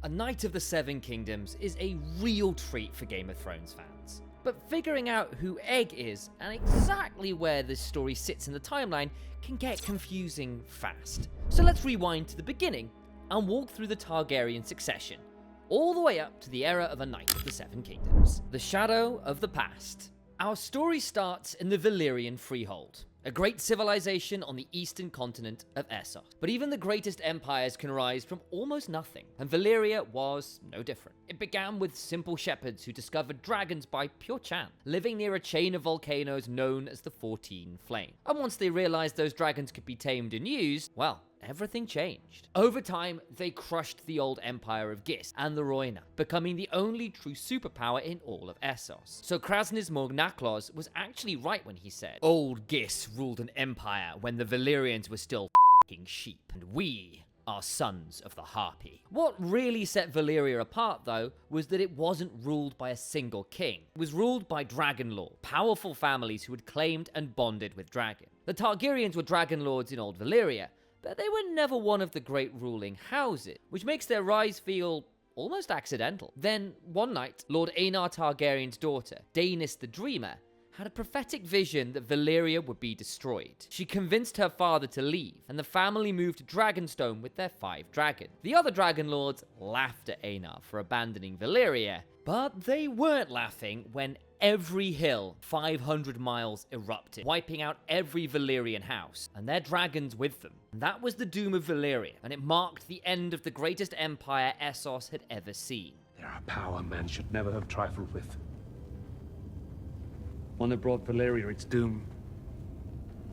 A Knight of the Seven Kingdoms is a real treat for Game of Thrones fans. But figuring out who Egg is and exactly where this story sits in the timeline can get confusing fast. So let's rewind to the beginning and walk through the Targaryen succession, all the way up to the era of A Knight of the Seven Kingdoms. The Shadow of the Past. Our story starts in the Valyrian Freehold, a great civilization on the eastern continent of Essos. But even the greatest empires can rise from almost nothing, and Valyria was no different. It began with simple shepherds who discovered dragons by pure chance, living near a chain of volcanoes known as the 14 Flame. And once they realized those dragons could be tamed and used, well, everything changed. Over time, they crushed the old empire of Gis and the Rhaenyra, becoming the only true superpower in all of Essos. So Krasnys Morgnaklos was actually right when he said, "Old Gis ruled an empire when the Valyrians were still f***ing sheep, and we are sons of the Harpy." What really set Valyria apart, though, was that it wasn't ruled by a single king. It was ruled by dragonlords, powerful families who had claimed and bonded with dragons. The Targaryens were dragonlords in Old Valyria, but they were never one of the great ruling houses, which makes their rise feel almost accidental. Then, one night, Lord Aenar Targaryen's daughter, Daenys the Dreamer, had a prophetic vision that Valyria would be destroyed. She convinced her father to leave, and the family moved to Dragonstone with their 5 dragons. The other dragonlords laughed at Aenar for abandoning Valyria, but they weren't laughing when every hill 500 miles erupted, wiping out every Valyrian house, and their dragons with them. And that was the doom of Valyria, and it marked the end of the greatest empire Essos had ever seen. There are power men should never have trifled with. One that brought Valyria its doom.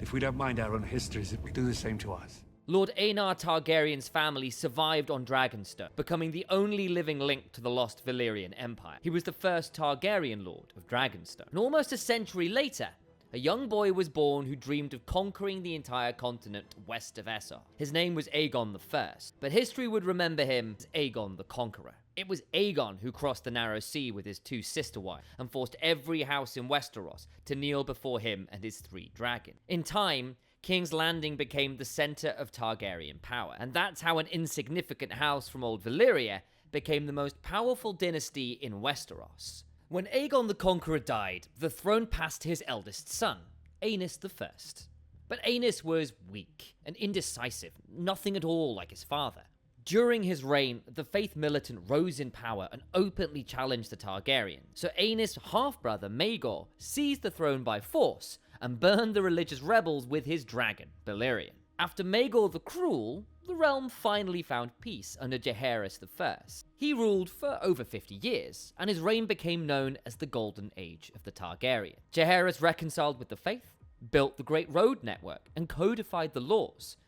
If we don't mind our own histories, it will do the same to us. Lord Aenar Targaryen's family survived on Dragonstone, becoming the only living link to the lost Valyrian Empire. He was the first Targaryen lord of Dragonstone. And almost a century later, a young boy was born who dreamed of conquering the entire continent west of Essos. His name was Aegon I, but history would remember him as Aegon the Conqueror. It was Aegon who crossed the Narrow Sea with his 2 sister wives and forced every house in Westeros to kneel before him and his 3 dragons. In time, King's Landing became the center of Targaryen power, and that's how an insignificant house from Old Valyria became the most powerful dynasty in Westeros. When Aegon the Conqueror died, the throne passed to his eldest son, Aenys I. But Aenys was weak and indecisive, nothing at all like his father. During his reign, the Faith Militant rose in power and openly challenged the Targaryens. So Aenys' half-brother Maegor seized the throne by force and burned the religious rebels with his dragon, Balerion. After Maegor the Cruel, the realm finally found peace under Jaehaerys I. He ruled for over 50 years, and his reign became known as the Golden Age of the Targaryen. Jaehaerys reconciled with the faith, built the Great Road Network, and codified the laws.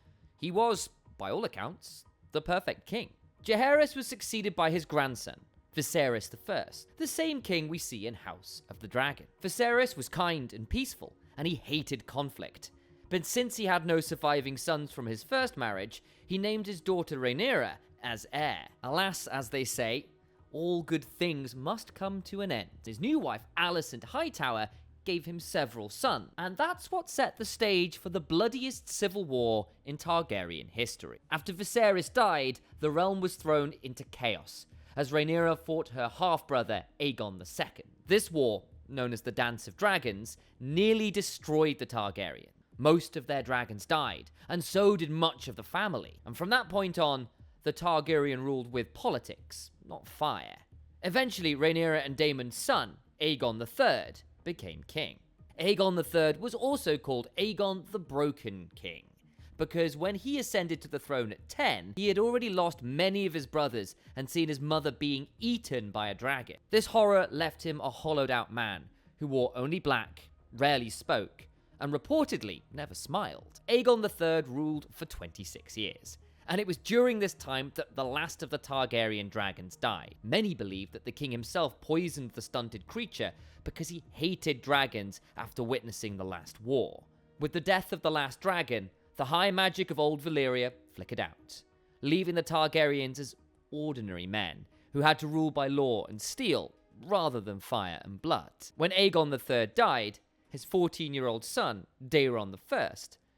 He was, by all accounts, the perfect king. Jaehaerys was succeeded by his grandson, Viserys I, the same king we see in House of the Dragon. Viserys was kind and peaceful, and he hated conflict. But since he had no surviving sons from his first marriage, he named his daughter Rhaenyra as heir. Alas, as they say, all good things must come to an end. His new wife, Alicent Hightower, gave him several sons, and that's what set the stage for the bloodiest civil war in Targaryen history. After Viserys died, the realm was thrown into chaos, as Rhaenyra fought her half-brother Aegon II. This war, known as the Dance of Dragons, nearly destroyed the Targaryens. Most of their dragons died, and so did much of the family, and from that point on, the Targaryen ruled with politics, not fire. Eventually, Rhaenyra and Daemon's son, Aegon III, became king. Aegon III was also called Aegon the Broken King, because when he ascended to the throne at 10, he had already lost many of his brothers and seen his mother being eaten by a dragon. This horror left him a hollowed out man who wore only black, rarely spoke, and reportedly never smiled. Aegon III ruled for 26 years. And it was during this time that the last of the Targaryen dragons died. Many believe that the king himself poisoned the stunted creature because he hated dragons after witnessing the last war. With the death of the last dragon, the high magic of Old Valyria flickered out, leaving the Targaryens as ordinary men who had to rule by law and steel rather than fire and blood. When Aegon III died, his 14-year-old son, Daeron I,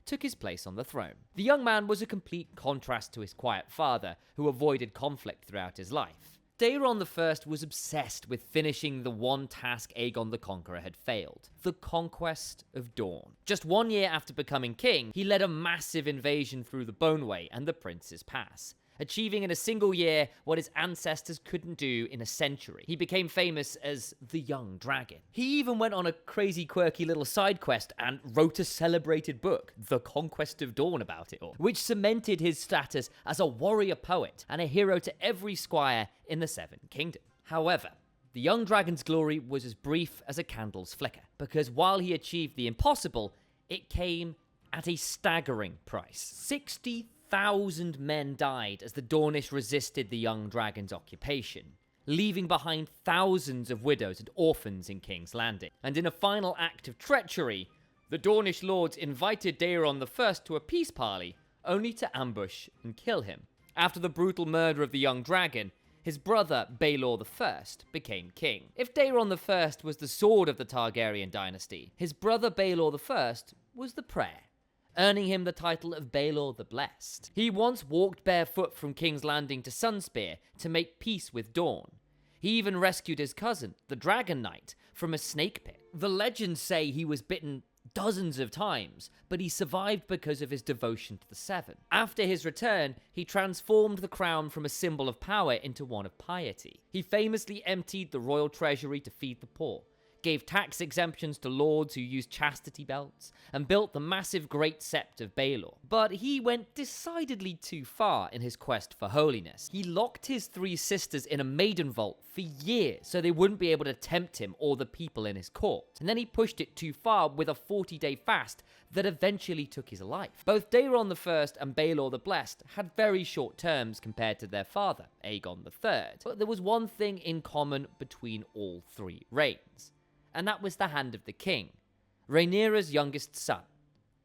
took his place on the throne. The young man was a complete contrast to his quiet father, who avoided conflict throughout his life. Daeron I was obsessed with finishing the one task Aegon the Conqueror had failed, the conquest of Dorne. Just 1 year after becoming king, he led a massive invasion through the Boneway and the Prince's Pass, achieving in a single year what his ancestors couldn't do in a century. He became famous as the Young Dragon. He even went on a crazy quirky little side quest and wrote a celebrated book, The Conquest of Dawn, about it all, which cemented his status as a warrior poet and a hero to every squire in the Seven Kingdoms. However, the young dragon's glory was as brief as a candle's flicker, because while he achieved the impossible, it came at a staggering price. 60,000 men died as the Dornish resisted the young dragon's occupation, leaving behind thousands of widows and orphans in King's Landing. And in a final act of treachery, the Dornish lords invited Daeron I to a peace parley, only to ambush and kill him. After the brutal murder of the young dragon, his brother Baelor I became king. If Daeron I was the sword of the Targaryen dynasty, his brother Baelor I was the prayer, earning him the title of Baelor the Blessed. He once walked barefoot from King's Landing to Sunspear to make peace with Dawn. He even rescued his cousin, the Dragon Knight, from a snake pit. The legends say he was bitten dozens of times, but he survived because of his devotion to the Seven. After his return, he transformed the crown from a symbol of power into one of piety. He famously emptied the royal treasury to feed the poor, gave tax exemptions to lords who used chastity belts, and built the massive Great Sept of Baelor. But he went decidedly too far in his quest for holiness. He locked his 3 sisters in a maiden vault for years so they wouldn't be able to tempt him or the people in his court. And then he pushed it too far with a 40-day fast that eventually took his life. Both Daeron I and Baelor the Blessed had very short terms compared to their father, Aegon III. But there was one thing in common between all 3 reigns, and that was the hand of the king, Rhaenyra's youngest son,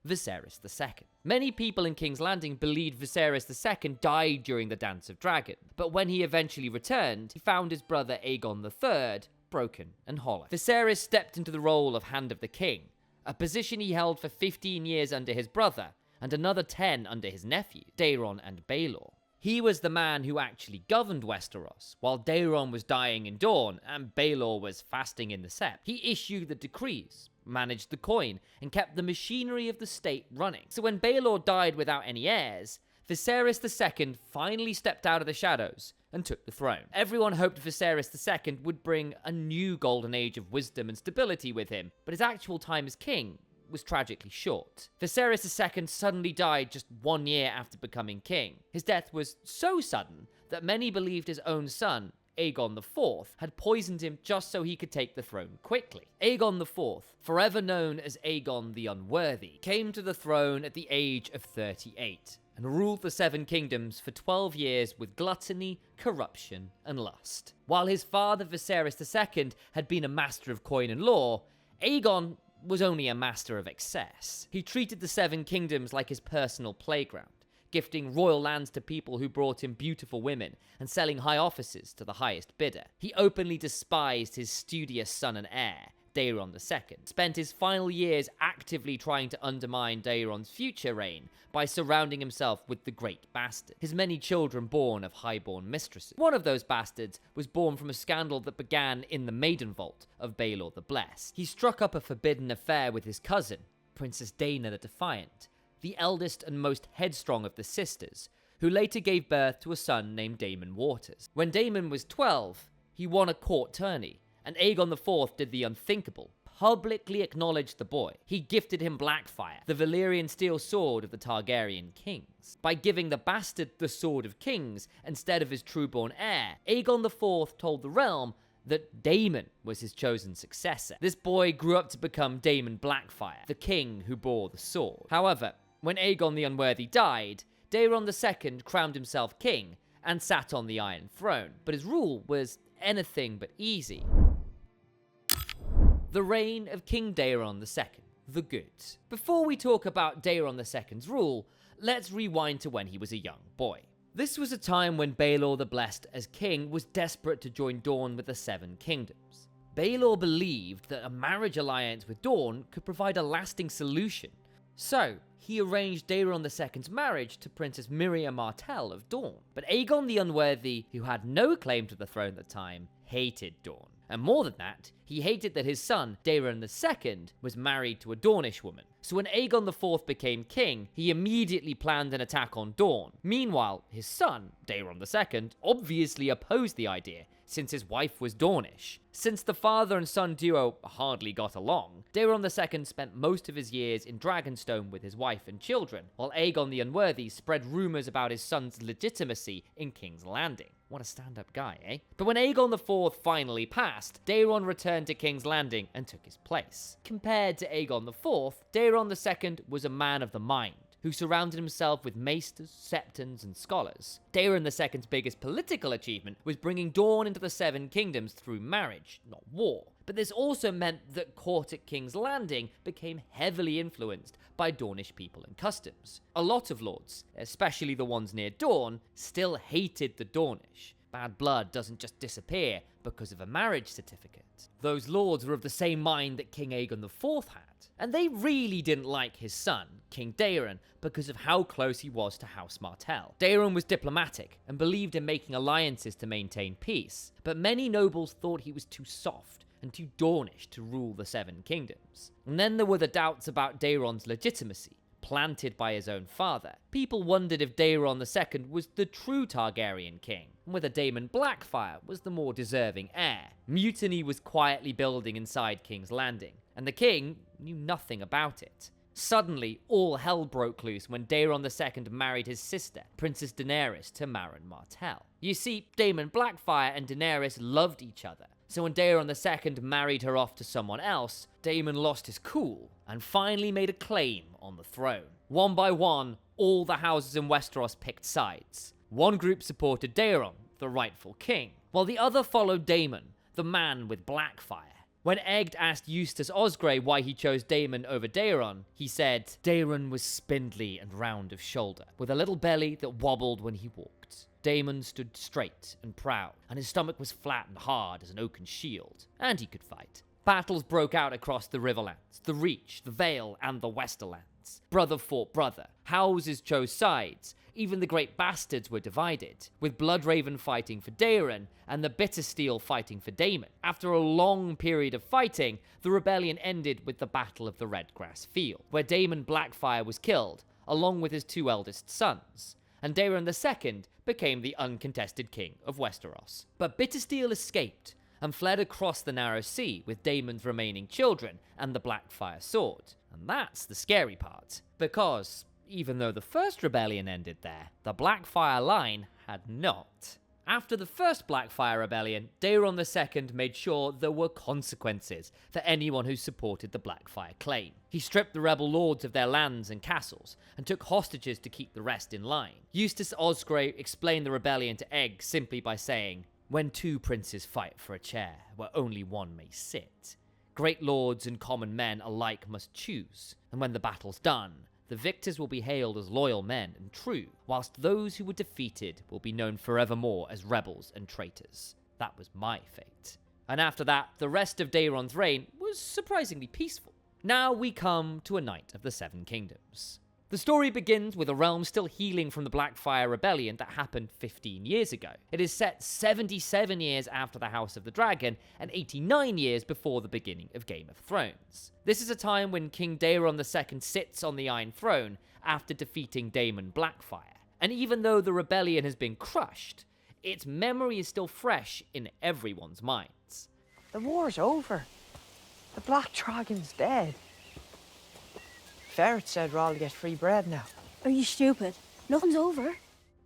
Viserys II. Many people in King's Landing believed Viserys II died during the Dance of Dragons, but when he eventually returned, he found his brother Aegon III broken and hollow. Viserys stepped into the role of Hand of the King, a position he held for 15 years under his brother, and another 10 under his nephew, Daeron and Baelor. He was the man who actually governed Westeros, while Daeron was dying in Dorne and Baelor was fasting in the Sept. He issued the decrees, managed the coin, and kept the machinery of the state running. So when Baelor died without any heirs, Viserys II finally stepped out of the shadows and took the throne. Everyone hoped Viserys II would bring a new golden age of wisdom and stability with him, but his actual time as king was tragically short. Viserys II suddenly died just 1 year after becoming king. His death was so sudden that many believed his own son, Aegon IV, had poisoned him just so he could take the throne quickly. Aegon IV, forever known as Aegon the Unworthy, came to the throne at the age of 38 and ruled the 7 kingdoms for 12 years with gluttony, corruption, and lust. While his father Viserys II had been a master of coin and law, Aegon was only a master of excess. He treated the 7 kingdoms like his personal playground, gifting royal lands to people who brought him beautiful women and selling high offices to the highest bidder. He openly despised his studious son and heir, Daeron II, spent his final years actively trying to undermine Daeron's future reign by surrounding himself with the great bastard, his many children born of highborn mistresses. One of those bastards was born from a scandal that began in the maiden vault of Baelor the Blessed. He struck up a forbidden affair with his cousin, Princess Daena the Defiant, the eldest and most headstrong of the sisters, who later gave birth to a son named Daemon Waters. When Daemon was 12, he won a court tourney, and Aegon IV did the unthinkable, publicly acknowledged the boy. He gifted him Blackfire, the Valyrian steel sword of the Targaryen kings. By giving the bastard the Sword of Kings instead of his true-born heir, Aegon IV told the realm that Daemon was his chosen successor. This boy grew up to become Damon Blackfire, the king who bore the sword. However, when Aegon the Unworthy died, Daeron II crowned himself king and sat on the Iron Throne, but his rule was anything but easy. The reign of King Daeron II, the Good. Before we talk about Daeron II's rule, let's rewind to when he was a young boy. This was a time when Baelor the Blessed as king was desperate to join Dawn with the 7 kingdoms. Baelor believed that a marriage alliance with Dawn could provide a lasting solution, So, he arranged Daeron II's marriage to Princess Miriam Martell of Dorne. But Aegon the Unworthy, who had no claim to the throne at the time, hated Dorne. And more than that, he hated that his son, Daeron II, was married to a Dornish woman. So when Aegon IV became king, he immediately planned an attack on Dorne. Meanwhile, his son, Daeron II, obviously opposed the idea, since his wife was Dornish. Since the father and son duo hardly got along, Daeron II spent most of his years in Dragonstone with his wife and children, while Aegon the Unworthy spread rumors about his son's legitimacy in King's Landing. What a stand-up guy, eh? But when Aegon IV finally passed, Daeron returned to King's Landing and took his place. Compared to Aegon IV, Daeron II was a man of the mind, who surrounded himself with maesters, septons, and scholars. Daeron II's biggest political achievement was bringing Dorne into the Seven Kingdoms through marriage, not war. But this also meant that court at King's Landing became heavily influenced by Dornish people and customs. A lot of lords, especially the ones near Dorne, still hated the Dornish. Bad blood doesn't just disappear because of a marriage certificate. Those lords were of the same mind that King Aegon IV had. And they really didn't like his son, King Daeron, because of how close he was to House Martell. Daeron was diplomatic and believed in making alliances to maintain peace, but many nobles thought he was too soft and too Dornish to rule the Seven Kingdoms. And then there were the doubts about Daeron's legitimacy, planted by his own father. People wondered if Daeron II was the true Targaryen king, and whether Damon Blackfire was the more deserving heir. Mutiny was quietly building inside King's Landing, and the king knew nothing about it. Suddenly, all hell broke loose when Daeron II married his sister, Princess Daenerys, to Maegor Martell. You see, Damon Blackfire and Daenerys loved each other, so when Daeron II married her off to someone else, Daemon lost his cool and finally made a claim on the throne. One by one, all the houses in Westeros picked sides. One group supported Daeron, the rightful king, while the other followed Daemon, the man with Blackfire. When Egged asked Eustace Osgrey why he chose Daemon over Daeron, he said, "Daeron was spindly and round of shoulder, with a little belly that wobbled when he walked. Daemon stood straight and proud, and his stomach was flat and hard as an oaken shield, and he could fight." Battles broke out across the Riverlands, the Reach, the Vale, and the Westerlands. Brother fought brother. Houses chose sides. Even the Great Bastards were divided, with Bloodraven fighting for Daeron and the Bittersteel fighting for Daemon. After a long period of fighting, the rebellion ended with the Battle of the Redgrass Field, where Damon Blackfire was killed, along with his two eldest sons, and Daeron II became the uncontested king of Westeros. But Bittersteel escaped and fled across the Narrow Sea with Daemon's remaining children and the Blackfire sword. And that's the scary part, because even though the first rebellion ended there, the Blackfire line had not. After the first Blackfire rebellion, Daeron II made sure there were consequences for anyone who supported the Blackfire claim. He stripped the rebel lords of their lands and castles, and took hostages to keep the rest in line. Eustace Osgrey explained the rebellion to Egg simply by saying, "When two princes fight for a chair where only one may sit, great lords and common men alike must choose, and when the battle's done, the victors will be hailed as loyal men and true, whilst those who were defeated will be known forevermore as rebels and traitors. That was my fate." And after that, the rest of Daeron's reign was surprisingly peaceful. Now we come to a Night of the Seven Kingdoms. The story begins with a realm still healing from the Blackfire Rebellion that happened 15 years ago. It is set 77 years after the House of the Dragon and 89 years before the beginning of Game of Thrones. This is a time when King Daeron II sits on the Iron Throne after defeating Damon Blackfire. And even though the rebellion has been crushed, its memory is still fresh in everyone's minds. The war's over. The Black Dragon's dead. Ferret said we're all to get free bread now. Are you stupid? Nothing's over.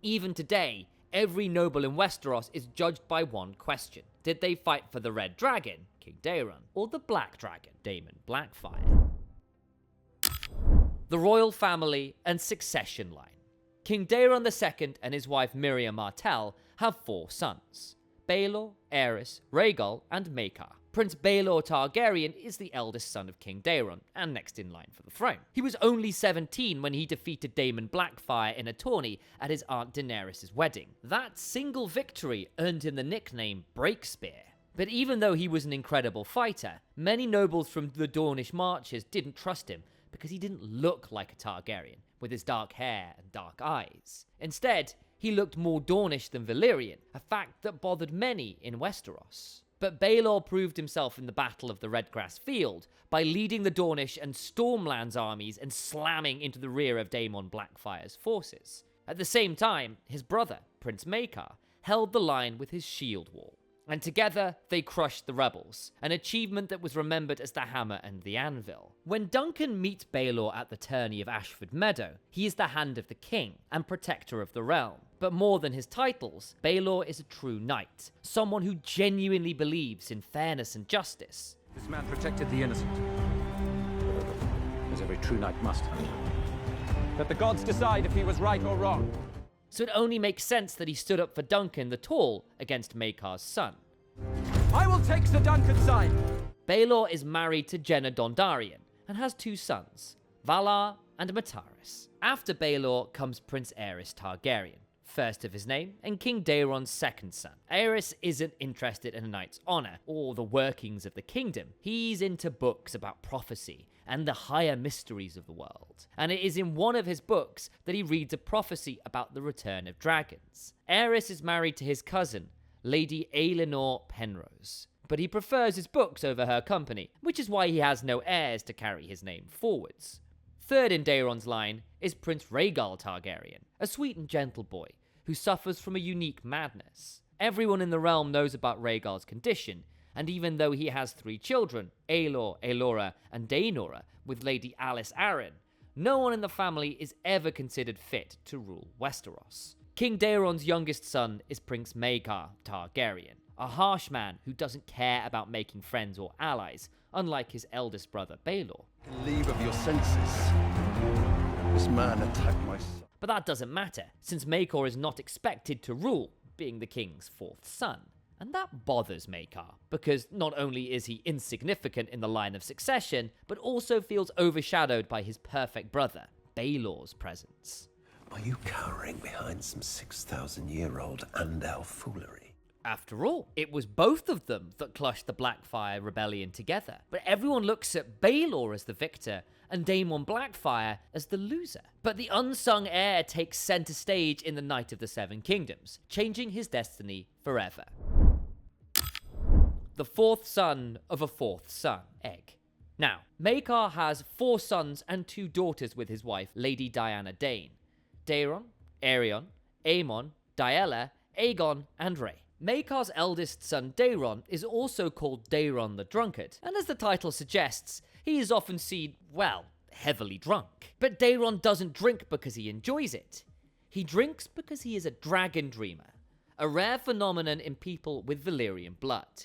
Even today, every noble in Westeros is judged by one question. Did they fight for the Red Dragon, King Daeron, or the Black Dragon, Damon Blackfire? The royal family and succession line. King Daeron II and his wife Miriam Martell have 4 sons: Baelor, Aerys, Rhaegal, and Maekar. Prince Baelor Targaryen is the eldest son of King Daeron, and next in line for the throne. He was only 17 when he defeated Damon Blackfire in a tourney at his aunt Daenerys' wedding. That single victory earned him the nickname Breakspear. But even though he was an incredible fighter, many nobles from the Dornish marches didn't trust him because he didn't look like a Targaryen, with his dark hair and dark eyes. Instead, he looked more Dornish than Valyrian, a fact that bothered many in Westeros. But Baelor proved himself in the Battle of the Redgrass Field by leading the Dornish and Stormlands armies and slamming into the rear of Damon Blackfire's forces. At the same time, his brother, Prince Maekar, held the line with his shield wall. And together, they crushed the rebels, an achievement that was remembered as the hammer and the anvil. When Duncan meets Baelor at the tourney of Ashford Meadow, he is the hand of the king and protector of the realm. But more than his titles, Baelor is a true knight, someone who genuinely believes in fairness and justice. This man protected the innocent, as every true knight must. Let the gods decide if he was right or wrong. So it only makes sense that he stood up for Duncan the Tall against Maekar's son. I will take Sir Duncan's side! Baelor is married to Jenna Dondarrion and has 2 sons, Valar and Mataris. After Baelor comes Prince Aerys Targaryen, first of his name, and King Daeron's second son. Aerys isn't interested in a knight's honor or the workings of the kingdom. He's into books about prophecy and the higher mysteries of the world. And it is in one of his books that he reads a prophecy about the return of dragons. Aerys is married to his cousin, Lady Aelinor Penrose, but he prefers his books over her company, which is why he has no heirs to carry his name forwards. Third in Daeron's line is Prince Rhaegal Targaryen, a sweet and gentle boy who suffers from a unique madness. Everyone in the realm knows about Rhaegal's condition, and even though he has 3 children, Aelor, Aelora, and Daenora, with Lady Alyce Arryn, no one in the family is ever considered fit to rule Westeros. King Daeron's youngest son is Prince Maekar Targaryen, a harsh man who doesn't care about making friends or allies, unlike his eldest brother Baelor. Leave of your senses. This man attacked my son. But that doesn't matter, since Maekar is not expected to rule, being the king's 4th son. And that bothers Maekar, because not only is he insignificant in the line of succession, but also feels overshadowed by his perfect brother, Baelor's presence. Are you cowering behind some 6,000-year-old Andal foolery? After all, it was both of them that clushed the Blackfire rebellion together. But everyone looks at Baelor as the victor and Damon Blackfire as the loser. But the unsung heir takes center stage in the Night of the Seven Kingdoms, changing his destiny forever. The 4th son of a 4th son, Egg. Now, Maekar has 4 sons and 2 daughters with his wife, Lady Diana Dane. Daeron, Aerion, Aemon, Daella, Aegon, and Rhae. Maekar's eldest son Daeron is also called Daeron the Drunkard, and as the title suggests, he is often seen, well, heavily drunk. But Daeron doesn't drink because he enjoys it. He drinks because he is a dragon dreamer, a rare phenomenon in people with Valyrian blood.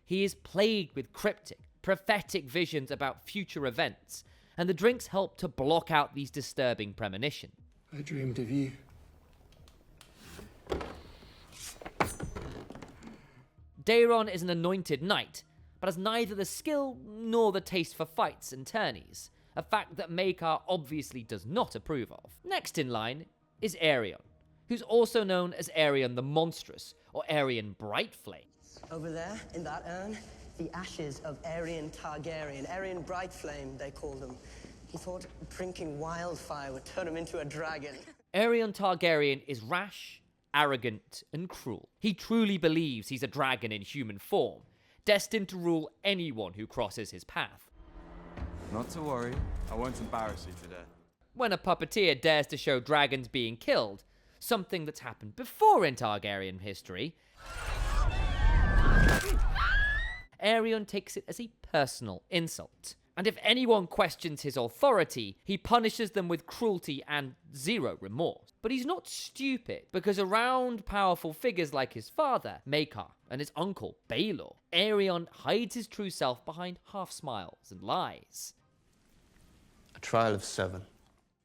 He is plagued with cryptic, prophetic visions about future events, and the drinks help to block out these disturbing premonitions. I dreamed of you. Daeron is an anointed knight, but has neither the skill nor the taste for fights and tourneys, a fact that Maekar obviously does not approve of. Next in line is Aerion, who's also known as Aerion the Monstrous, or Aerion Brightflame. Over there, in that urn, the ashes of Aerion Targaryen. Aerion Brightflame, they called him. He thought drinking wildfire would turn him into a dragon. Aerion Targaryen is rash, arrogant, and cruel. He truly believes he's a dragon in human form, destined to rule anyone who crosses his path. Not to worry, I won't embarrass you today. When a puppeteer dares to show dragons being killed, something that's happened before in Targaryen history, Aerion takes it as a personal insult. And if anyone questions his authority, he punishes them with cruelty and 0 remorse. But he's not stupid, because around powerful figures like his father, Maekar, and his uncle, Baelor, Aerion hides his true self behind half-smiles and lies. A trial of 7.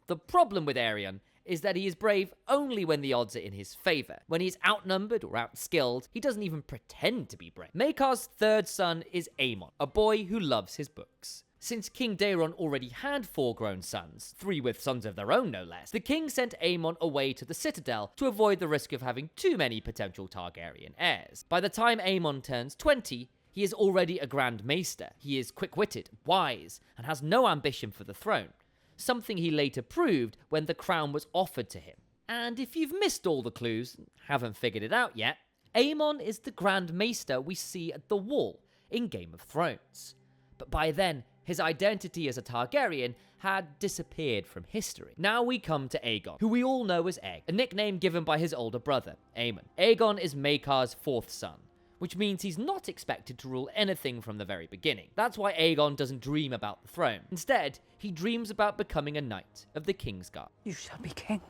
The problem with Aerion is that he is brave only when the odds are in his favor. When he's outnumbered or outskilled, he doesn't even pretend to be brave. Maekar's 3rd son is Aemon, a boy who loves his books. Since King Daeron already had 4 grown sons, 3 with sons of their own no less, the king sent Aemon away to the Citadel to avoid the risk of having too many potential Targaryen heirs. By the time Aemon turns 20, he is already a Grand Maester. He is quick-witted, wise, and has no ambition for the throne, something he later proved when the crown was offered to him. And if you've missed all the clues, haven't figured it out yet, Aemon is the Grand Maester we see at the Wall in Game of Thrones. But by then, his identity as a Targaryen had disappeared from history. Now we come to Aegon, who we all know as Egg, a nickname given by his older brother, Aemon. Aegon is Maekar's fourth son, which means he's not expected to rule anything from the very beginning. That's why Aegon doesn't dream about the throne. Instead, he dreams about becoming a knight of the Kingsguard. You shall be king,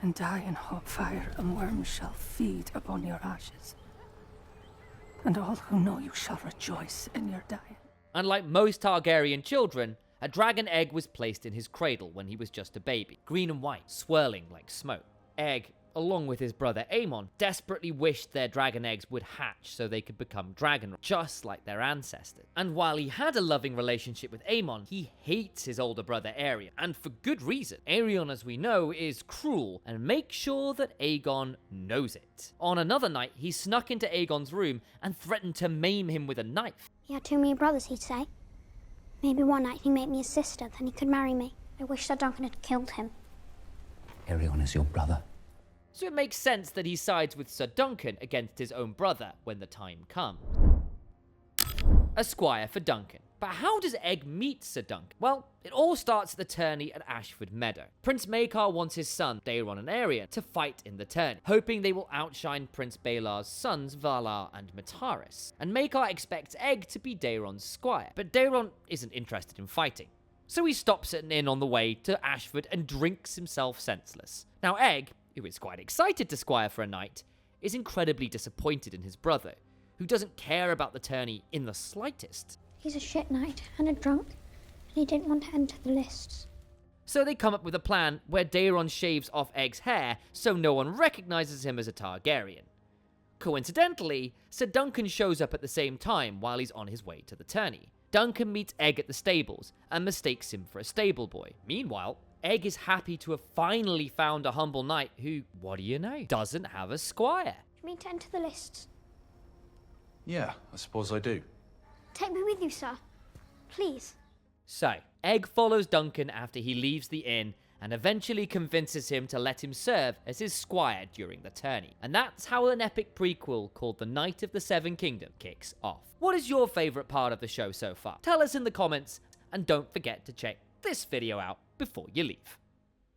and die in hot fire, and worms shall feed upon your ashes. And all who know you shall rejoice in your dying. Unlike most Targaryen children, a dragon egg was placed in his cradle when he was just a baby, green and white, swirling like smoke. Egg, along with his brother Aemon, desperately wished their dragon eggs would hatch so they could become dragonlords, just like their ancestors. And while he had a loving relationship with Aemon, he hates his older brother Aerion, and for good reason. Aerion, as we know, is cruel and makes sure that Aegon knows it. On another night, he snuck into Aegon's room and threatened to maim him with a knife. He had too many brothers, he'd say. Maybe one night he'd make me his sister, then he could marry me. I wish Sir Duncan had killed him. Aerion is your brother. So it makes sense that he sides with Sir Duncan against his own brother when the time comes. A squire for Duncan. But how does Egg meet Sir Duncan? Well, it all starts at the tourney at Ashford Meadow. Prince Maekar wants his son, Daeron and Aerion, to fight in the tourney, hoping they will outshine Prince Baelor's sons, Valar and Mataris. And Maekar expects Egg to be Daeron's squire, but Daeron isn't interested in fighting. So he stops at an inn on the way to Ashford and drinks himself senseless. Now Egg, who is quite excited to squire for a night, is incredibly disappointed in his brother, who doesn't care about the tourney in the slightest. He's a shit knight and a drunk, and he didn't want to enter the lists. So they come up with a plan where Daeron shaves off Egg's hair so no one recognizes him as a Targaryen. Coincidentally, Sir Duncan shows up at the same time while he's on his way to the tourney. Duncan meets Egg at the stables and mistakes him for a stable boy. Meanwhile, Egg is happy to have finally found a humble knight who, what do you know, doesn't have a squire. You mean to enter the lists? Yeah, I suppose I do. Take me with you, sir. Please. So, Egg follows Duncan after he leaves the inn and eventually convinces him to let him serve as his squire during the tourney. And that's how an epic prequel called The Knight of the Seven Kingdoms kicks off. What is your favourite part of the show so far? Tell us in the comments, and don't forget to check this video out before you leave.